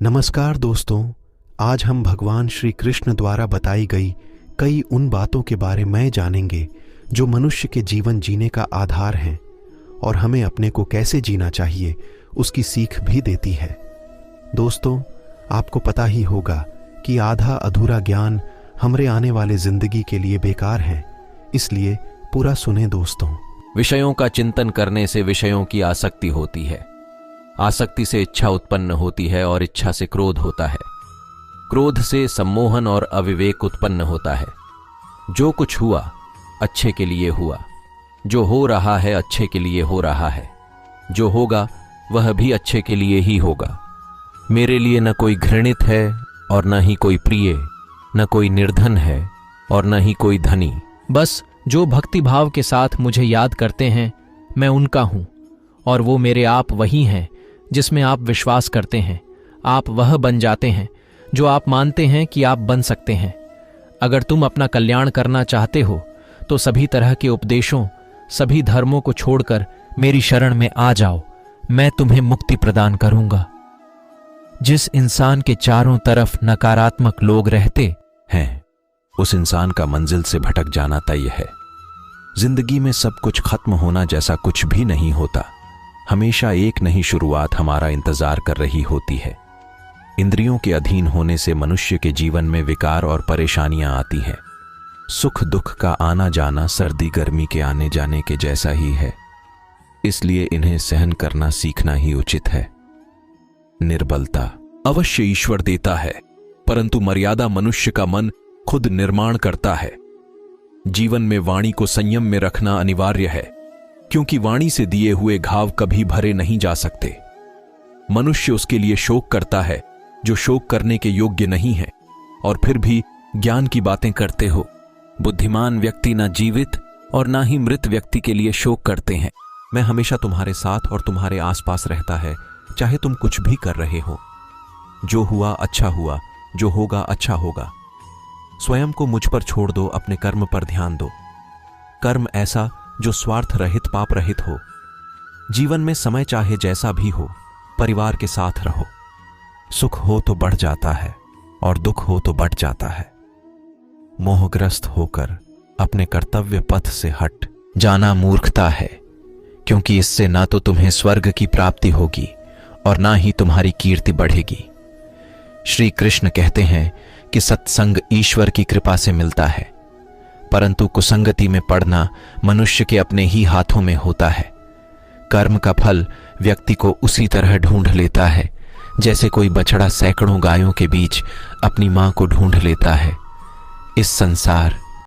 नमस्कार दोस्तों, आज हम भगवान श्री कृष्ण द्वारा बताई गई कई उन बातों के बारे में जानेंगे जो मनुष्य के जीवन जीने का आधार हैं और हमें अपने को कैसे जीना चाहिए उसकी सीख भी देती है। दोस्तों, आपको पता ही होगा कि आधा अधूरा ज्ञान हमरे आने वाले जिंदगी के लिए बेकार है, इसलिए पूरा सुने दोस्तों। विषयों का चिंतन करने से विषयों की आसक्ति होती है, आसक्ति से इच्छा उत्पन्न होती है और इच्छा से क्रोध होता है, क्रोध से सम्मोहन और अविवेक उत्पन्न होता है। जो कुछ हुआ अच्छे के लिए हुआ, जो हो रहा है अच्छे के लिए हो रहा है, जो होगा वह भी अच्छे के लिए ही होगा। मेरे लिए न कोई घृणित है और न ही कोई प्रिय, न कोई निर्धन है और न ही कोई धनी। बस जो भक्ति भाव के साथ मुझे याद करते हैं मैं उनका हूं, और वो मेरे आप वही हैं जिसमें आप विश्वास करते हैं। आप वह बन जाते हैं जो आप मानते हैं कि आप बन सकते हैं। अगर तुम अपना कल्याण करना चाहते हो तो सभी तरह के उपदेशों, सभी धर्मों को छोड़कर मेरी शरण में आ जाओ, मैं तुम्हें मुक्ति प्रदान करूंगा। जिस इंसान के चारों तरफ नकारात्मक लोग रहते हैं, उस इंसान का मंजिल से भटक जाना तय है। जिंदगी में सब कुछ खत्म होना जैसा कुछ भी नहीं होता। हमेशा एक नई शुरुआत हमारा इंतजार कर रही होती है। इंद्रियों के अधीन होने से मनुष्य के जीवन में विकार और परेशानियां आती हैं। सुख दुख का आना जाना सर्दी गर्मी के आने जाने के जैसा ही है, इसलिए इन्हें सहन करना सीखना ही उचित है। निर्बलता अवश्य ईश्वर देता है, परंतु मर्यादा मनुष्य का मन खुद निर्माण करता है। जीवन में वाणी को संयम में रखना अनिवार्य है, क्योंकि वाणी से दिए हुए घाव कभी भरे नहीं जा सकते। मनुष्य उसके लिए शोक करता है जो शोक करने के योग्य नहीं है, और फिर भी ज्ञान की बातें करते हो। बुद्धिमान व्यक्ति ना जीवित और ना ही मृत व्यक्ति के लिए शोक करते हैं। मैं हमेशा तुम्हारे साथ और तुम्हारे आसपास रहता है, चाहे तुम कुछ भी कर रहे हो। जो हुआ अच्छा हुआ, जो होगा अच्छा होगा। स्वयं को मुझ पर छोड़ दो, अपने कर्म पर ध्यान दो। कर्म ऐसा जो स्वार्थ रहित पाप रहित हो। जीवन में समय चाहे जैसा भी हो, परिवार के साथ रहो। सुख हो तो बढ़ जाता है और दुख हो तो बढ़ जाता है। मोहग्रस्त होकर अपने कर्तव्य पथ से हट जाना मूर्खता है, क्योंकि इससे ना तो तुम्हें स्वर्ग की प्राप्ति होगी और ना ही तुम्हारी कीर्ति बढ़ेगी। श्री कृष्ण कहते हैं कि सत्संग ईश्वर की कृपा से मिलता है, परंतु कुसंगति में पड़ना मनुष्य के अपने ही हाथों में होता है। कर्म का फल व्यक्ति को उसी तरह ढूंढ लेता है जैसे कोई बछड़ा सैकड़ों गायों के बीच अपनी मां को ढूंढ लेता है। इस संसार